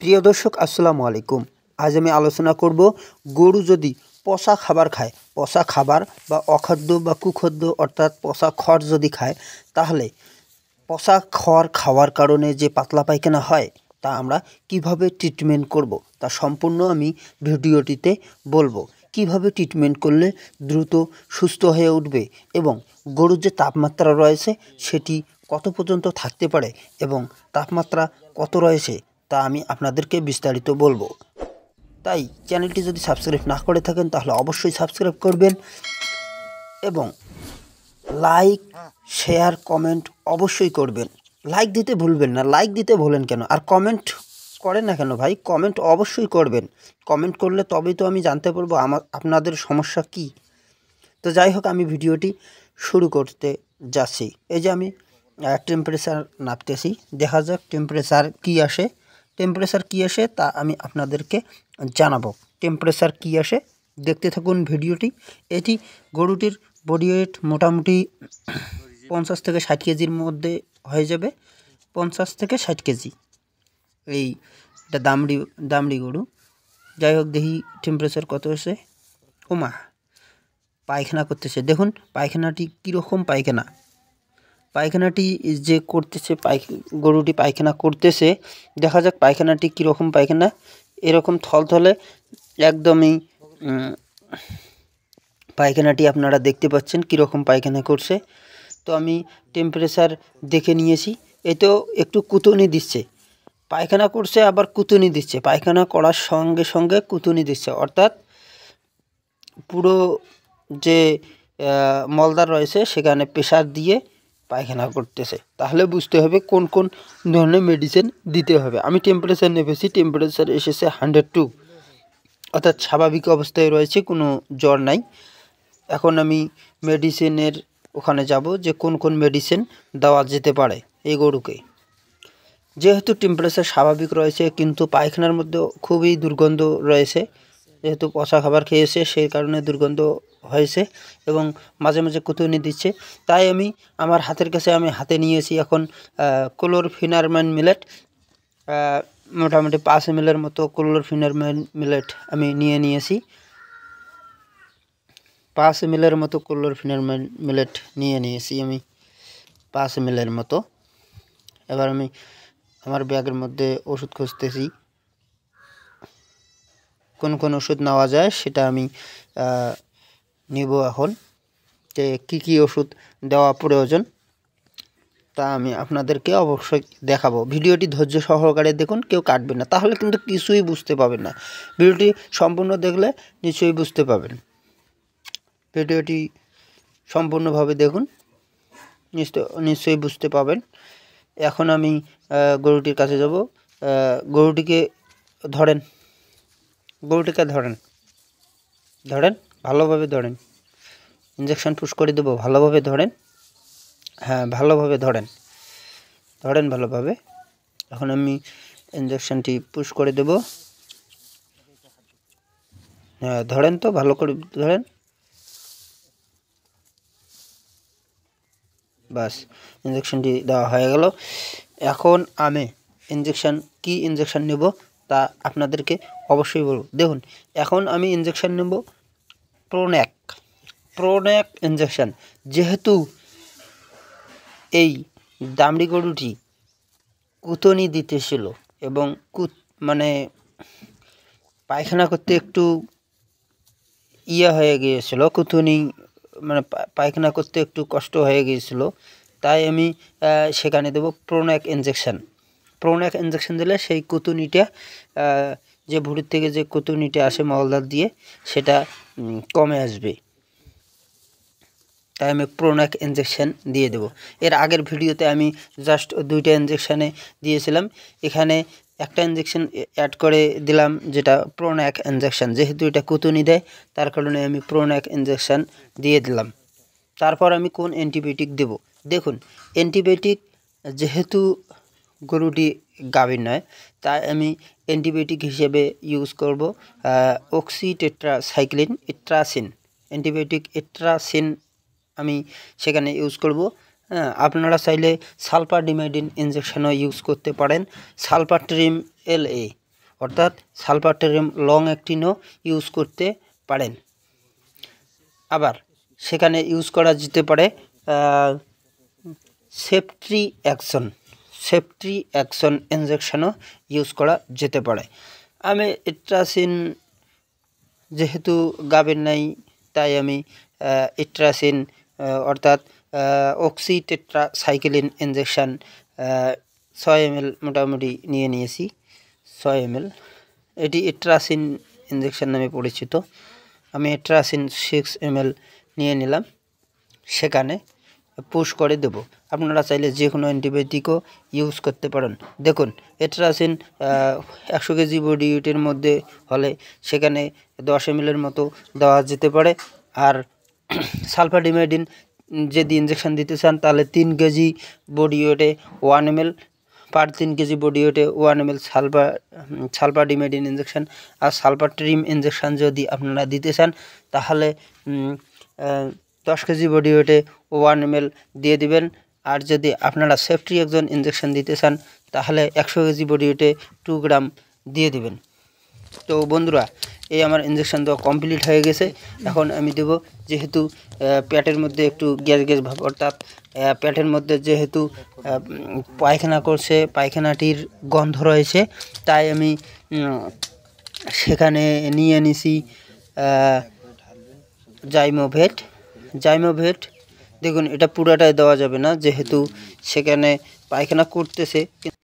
প্রিয় দর্শক আসসালামু আলাইকুম। আজ আমি আলোচনা করব গরু যদি পচা খাবার খায়, পচা খাবার বা অখাদ্য বা কুখাদ্য অর্থাৎ পচা খড় যদি খায়, তাহলে পচা খড় খাওয়ার কারণে যে পাতলা পায়খানা হয় তা আমরা কিভাবে ট্রিটমেন্ট করব তা সম্পূর্ণ আমি ভিডিওটিতে বলবো। কিভাবে ট্রিটমেন্ট করলে দ্রুত সুস্থ হয়ে উঠবে এবং গরুর যে তাপমাত্রা রয়েছে সেটি কত পর্যন্ত থাকতে পারে এবং তাপমাত্রা কত রয়েছে তা আমি আপনাদেরকে বিস্তারিত বলবো। তাই চ্যানেলটি যদি সাবস্ক্রাইব না করে থাকেন তাহলে অবশ্যই সাবস্ক্রাইব করবেন এবং লাইক শেয়ার কমেন্ট অবশ্যই করবেন। লাইক দিতে ভুলবেন না। লাইক দিতে ভুলেন কেন, আর কমেন্ট করেন না কেন ভাই? কমেন্ট অবশ্যই করবেন। কমেন্ট করলে তবেই তো আমি জানতে পারবো আপনাদের সমস্যা কি। তো যাই হোক, আমি ভিডিওটি শুরু করতে যাচ্ছি। এই যে আমি টেম্পারেচার নাপতেছি, দেখা যাক টেম্পারেচার কী আসে তা আমি আপনাদেরকে জানাবো। টেম্পারেচার কী আসে দেখতে থাকুন ভিডিওটি। এটি গরুটির বডি ওয়েট মোটামুটি 50 থেকে 60 কেজির মধ্যে হয়ে যাবে। 50 থেকে 60 কেজি। এটা দামড়ি গরু। যাই হোক, দেখি টেম্পারেচার কত আছে। ওমা, পায়খানা করতেছে। দেখুন পায়খানাটি কীরকম পায়খানাটি যে করতেছে, গরুটি পায়খানা করতেছে। দেখা যাক পায়খানাটি কীরকম পায়খানা। এরকম থলথলে একদমই পায়খানাটি আপনারা দেখতে পাচ্ছেন কীরকম পায়খানা করছে। তো আমি টেম্পারেচার দেখে নিয়েছি। এতেও একটু কুতুনি দিচ্ছে। পায়খানা করছে আবার কুতুনি দিচ্ছে। পায়খানা করার সঙ্গে সঙ্গে কুতুনি দিচ্ছে, অর্থাৎ পুরো যে মলদার রয়েছে সেখানে প্রেসার দিয়ে পায়খানা করতেছে। তাহলে বুঝতে হবে কোন কোন ধরনের মেডিসিন দিতে হবে। আমি টেম্পারেচার নেবেছি, টেম্পারেচার এসেছে 102, অর্থাৎ স্বাভাবিক অবস্থায় রয়েছে, কোনো জ্বর নাই। এখন আমি মেডিসিনের ওখানে যাব যে কোন কোন মেডিসিন দেওয়া যেতে পারে এই গরুকে। যেহেতু টেম্পারেচার স্বাভাবিক রয়েছে কিন্তু পায়খানার মধ্যে খুবই দুর্গন্ধ রয়েছে, যেহেতু পচা খাবার খেয়েছে সেই কারণে দুর্গন্ধ হয়েছে এবং মাঝে মাঝে কুতুনি দিচ্ছে। তাই আমি আমার হাতের কাছে হাতে নিয়েছি এখন ক্লোরফিনারম্যান মিলেট, মোটামুটি 5 ml মতো ক্লোরফিনারম্যান মিলেট আমি নিয়েছি। 5 ml মতো ক্লোরফিনারম্যান মিলেট নিয়েছি আমি 5 ml মতো। এবার আমি আমার ব্যাগের মধ্যে ওষুধ খুঁজতেছি, কোন কোন ওষুধ নেওয়া যায় সেটা আমি নিব এখন। যে কী ওষুধ দেওয়া প্রয়োজন তা আমি আপনাদেরকে অবশ্যই দেখাবো। ভিডিওটি ধৈর্য সহকারে দেখুন, কেউ কাটবে না, তাহলে কিন্তু কিছুই বুঝতে পাবেন না। ভিডিওটি সম্পূর্ণ দেখলে নিশ্চয়ই বুঝতে পাবেন। ভিডিওটি সম্পূর্ণভাবে দেখুন, নিশ্চয়ই বুঝতে পাবেন। এখন আমি গরুটির কাছে যাব। গরুটিকে ধরেন, ভালোভাবে ধরেন। ইঞ্জেকশন পুশ করে দেবো, ভালোভাবে ধরেন। হ্যাঁ, ভালোভাবে ধরেন ভালোভাবে। এখন আমি ইঞ্জেকশনটি পুশ করে দেব। হ্যাঁ, ধরেন তো, ভালো করে ধরেন। বাস, ইঞ্জেকশনটি দেওয়া হয়ে গেল। এখন আমি কি ইঞ্জেকশন নেব তা আপনাদেরকে অবশ্যই বলব। দেখুন, এখন আমি ইঞ্জেকশন নেব প্রোন্যাক ইঞ্জেকশন। যেহেতু এই দামড়ি গরুটি কুতনি দিতেছিল এবং পায়খানা করতে একটু হয়ে গিয়েছিল, কুতুনি পায়খানা করতে একটু কষ্ট হয়ে গিয়েছিল, তাই আমি সেখানে দেবো প্রোন্যাক ইঞ্জেকশন দিলে সেই কুতুনিটা, যে ভুঁড়ির থেকে যে কুতুনিটা আসে মলদার দিয়ে, সেটা কমে আসবে। তাই আমি প্রোন্যাক ইঞ্জেকশন দিয়ে দেবো। এর আগের ভিডিওতে আমি জাস্ট 2টা ইঞ্জেকশানে দিয়েছিলাম, এখানে একটা ইঞ্জেকশন অ্যাড করে দিলাম যেটা প্রোন্যাক ইঞ্জেকশন। যেহেতু এটা কুতুনি দেয় তার কারণে আমি প্রোন্যাক ইঞ্জেকশন দিয়ে দিলাম। তারপর আমি কোন অ্যান্টিবায়োটিক দেব। দেখুন, অ্যান্টিবায়োটিক যেহেতু গরুটি গাভীর নয়, তাই আমি অ্যান্টিবায়োটিক হিসেবে ইউজ করব অক্সিটেট্রাসাইক্লিন ইট্রাসিন। অ্যান্টিবায়োটিক ইট্রাসিন আমি সেখানে ইউজ করব। আপনারা চাইলে সালফারডিমাইডিন ইঞ্জেকশনও ইউজ করতে পারেন, সালফারট্রিম LA। অর্থাৎ সালফারটেরিয়াম লং অ্যাক্টিনও ইউজ করতে পারেন। আবার সেখানে ইউজ করা যেতে পারে সেফট্রি অ্যাকশন ইনজেকশনও ইউজ করা যেতে পারে। আমি ইট্রাসিন যেহেতু গাবের নাই, তাই আমি ইট্রাসিন অর্থাৎ অক্সিটেট্রাসাইক্লিন ইনজেকশান 6 ml মোটামুটি নিয়ে নিয়েছি। 6 ml এটি ইট্রাসিন ইনজেকশান নামে পরিচিত। আমি ইট্রাসিন 6 ml নিয়ে নিলাম, সেখানে পুশ করে দেব। আপনারা চাইলে যে কোনো অ্যান্টিবায়োটিকও ইউজ করতে পারেন। দেখুন, ইট্রাসিন 100 কেজি বডি ওয়েটের মধ্যে হলে সেখানে 10 ml মতো দেওয়া যেতে পারে। আর সালফাডিমাইডিন যদি ইনজেকশন দিতে চান তাহলে 3 কেজি বডি ওয়েটে 1 ml, পার 3 কেজি বডি ওয়েটে 1 ml সালফাডিমাইডিন ইনজেকশন। আর সালফাট্রিম ইনজেকশন যদি আপনারা দিতে চান তাহলে 10 কেজি বডি ওয়েটে 1 ml দিয়ে দিবেন। আর যদি আপনারা সেফট্রি অ্যাকশন ইনজেকশন দিতে চান তাহলে 100 কেজি বডি ওয়েটে 2 গ্রাম দিয়ে দিবেন। তো বন্ধুরা, এই আমার ইনজেকশন দেওয়া কমপ্লিট হয়ে গেছে। এখন আমি দেব, যেহেতু পেটের মধ্যে একটু গ্যাস ভাব, অর্থাৎ পেটের মধ্যে যেহেতু পায়খানা করছে, পায়খানাটির গন্ধ রয়েছে, তাই আমি সেখানে নিয়ে নিছি জাইমোভেট। দেখুন, এটা পুরাটাই দেওয়া যাবে না, যেহেতু সেখানে পায়খানা করতেছে।